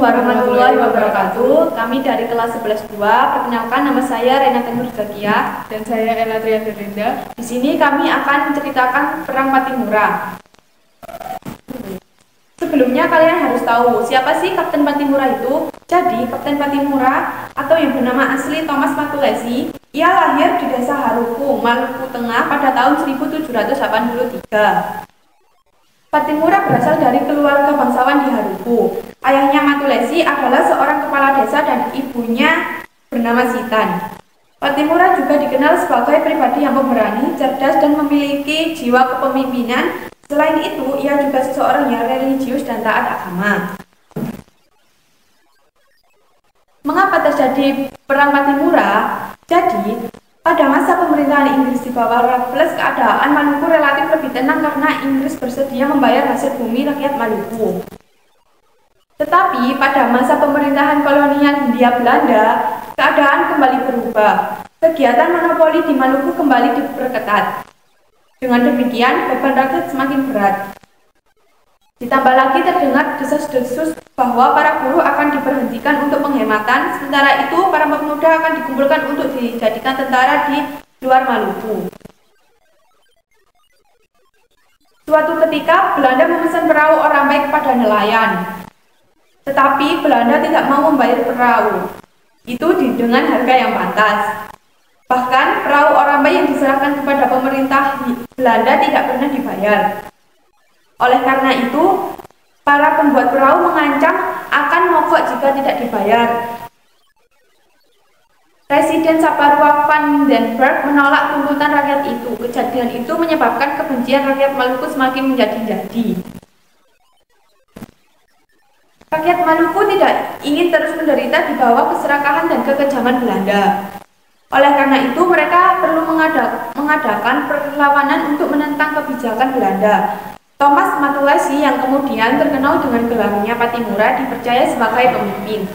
warahmatullahi wabarakatuh. Kami dari kelas 11-2. Perkenalkan, nama saya Renata Nur Zakia dan saya Ella Triandarinda. Di sini kami akan menceritakan Perang Pattimura. Sebelumnya kalian harus tahu siapa sih Kapten Pattimura itu. Jadi Kapten Pattimura atau yang bernama asli Thomas Matulesi, ia lahir di desa Haruku, Maluku Tengah pada tahun 1783. Pattimura berasal dari keluarga bangsawan di Haruku. Ayahnya Matulesi adalah seorang kepala desa dan ibunya bernama Sitan. Pattimura juga dikenal sebagai pribadi yang pemberani, cerdas, dan memiliki jiwa kepemimpinan. Selain itu, ia juga seseorang yang religius dan taat agama. Mengapa terjadi Perang Pattimura? Jadi, pada masa pemerintahan Inggris di bawah Raffles, keadaan Maluku relatif lebih tenang karena Inggris bersedia membayar hasil bumi rakyat Maluku. Tetapi pada masa pemerintahan kolonial Hindia Belanda, keadaan kembali berubah. Kegiatan monopoli di Maluku kembali diperketat. Dengan demikian, beban rakyat semakin berat. Ditambah lagi terdengar desas-desus bahwa para buruh akan diberhentikan untuk penghematan, sementara itu para pemuda akan dikumpulkan untuk dijadikan tentara di luar Maluku. Suatu ketika, Belanda memesan perahu Orambai kepada nelayan. Tetapi Belanda tidak mau membayar perahu itu dengan harga yang pantas. Bahkan perahu Orambai yang diserahkan kepada pemerintah Belanda tidak pernah dibayar. Oleh karena itu, para pembuat perahu mengancam akan mogok jika tidak dibayar. Presiden Saparua van den Berg menolak tuntutan rakyat itu. Kejadian itu menyebabkan kebencian rakyat Maluku semakin menjadi-jadi. Rakyat Maluku tidak ingin terus menderita di bawah keserakahan dan kekejaman Belanda. Oleh karena itu, mereka perlu mengadakan perlawanan untuk menentang kebijakan Belanda. Thomas Matulesi yang kemudian terkenal dengan gelarnya Pattimura dipercaya sebagai pemimpin.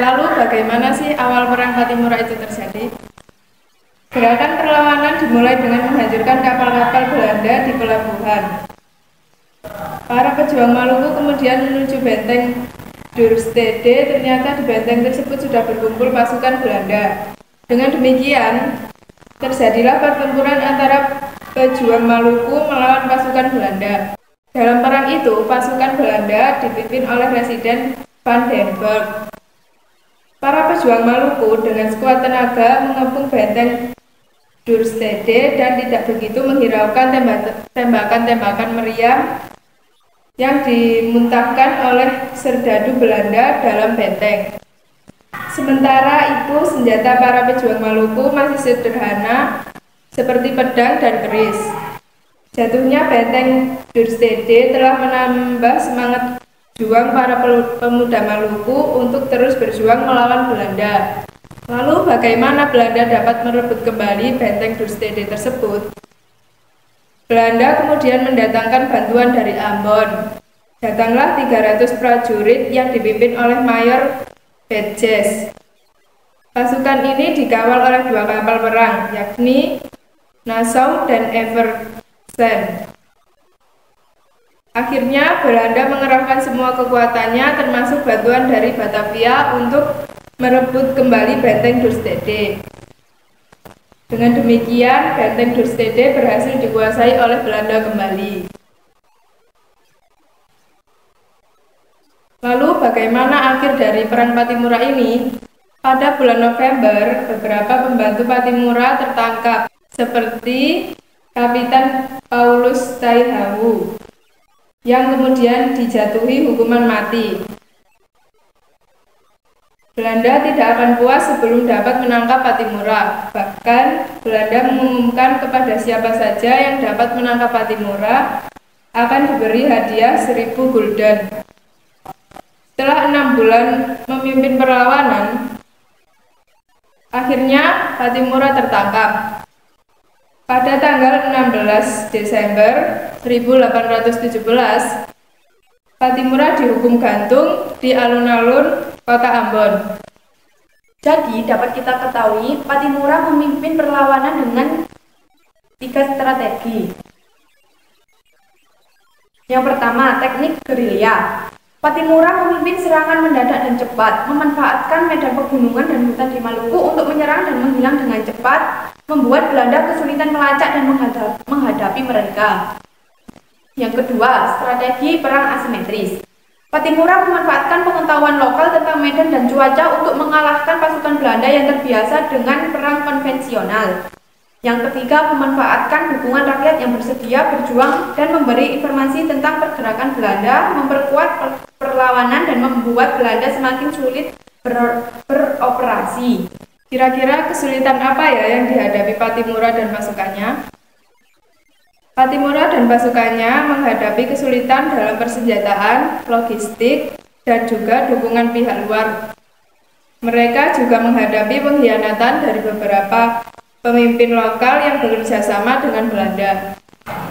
Lalu bagaimana sih awal Perang Pattimura itu terjadi? Gerakan perlawanan dimulai dengan menghancurkan kapal-kapal Belanda di pelabuhan. Para pejuang Maluku kemudian menuju benteng Dorstede. Ternyata di benteng tersebut sudah berkumpul pasukan Belanda. Dengan demikian, terjadilah pertempuran antara pejuang Maluku melawan pasukan Belanda. Dalam perang itu, pasukan Belanda dipimpin oleh Residen van den Berg. Para pejuang Maluku dengan sekuat tenaga mengepung benteng Dorstede dan tidak begitu menghiraukan tembakan-tembakan meriam yang dimuntahkan oleh serdadu Belanda dalam benteng. Sementara itu, senjata para pejuang Maluku masih sederhana seperti pedang dan keris. Jatuhnya benteng Dorstede telah menambah semangat juang para pemuda Maluku untuk terus berjuang melawan Belanda. Lalu bagaimana Belanda dapat merebut kembali benteng Dorstede tersebut? Belanda kemudian mendatangkan bantuan dari Ambon. Datanglah 300 prajurit yang dipimpin oleh Mayor Bedges. Pasukan ini dikawal oleh 2 kapal perang, yakni Nassau dan Eversen. Akhirnya Belanda mengerahkan semua kekuatannya termasuk bantuan dari Batavia untuk merebut kembali benteng Dorstede. Dengan demikian, benteng Dorstede berhasil dikuasai oleh Belanda kembali. Lalu bagaimana akhir dari Perang Pattimura ini? Pada bulan November, beberapa pembantu Pattimura tertangkap, seperti Kapitan Paulus Taihawu, yang kemudian dijatuhi hukuman mati. Belanda tidak akan puas sebelum dapat menangkap Pattimura. Bahkan, Belanda mengumumkan kepada siapa saja yang dapat menangkap Pattimura akan diberi hadiah 1000 gulden. Setelah 6 bulan memimpin perlawanan, akhirnya Pattimura tertangkap. Pada tanggal 16 Desember 1817, Pattimura dihukum gantung di alun-alun kota Ambon. Jadi dapat kita ketahui, Pattimura memimpin perlawanan dengan 3 strategi. Yang pertama, teknik gerilya. Patimura memimpin serangan mendadak dan cepat, memanfaatkan medan pegunungan dan hutan di Maluku untuk menyerang dan menghilang dengan cepat, membuat Belanda kesulitan melacak dan menghadapi mereka. Yang kedua, strategi perang asimetris. Patimura memanfaatkan pengetahuan lokal tentang medan dan cuaca untuk mengalahkan pasukan Belanda yang terbiasa dengan perang konvensional. Yang ketiga, memanfaatkan dukungan rakyat yang bersedia berjuang dan memberi informasi tentang pergerakan Belanda, memperkuat perlawanan dan membuat Belanda semakin sulit beroperasi. Kira-kira kesulitan apa ya yang dihadapi Patimura dan pasukannya? Patimura dan pasukannya menghadapi kesulitan dalam persenjataan, logistik, dan juga dukungan pihak luar. Mereka juga menghadapi pengkhianatan dari beberapa pemimpin lokal yang bekerja sama dengan Belanda.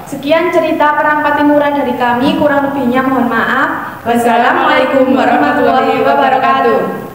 Sekian cerita perang Patimura dari kami, kurang lebihnya mohon maaf. Wassalamualaikum warahmatullahi wabarakatuh.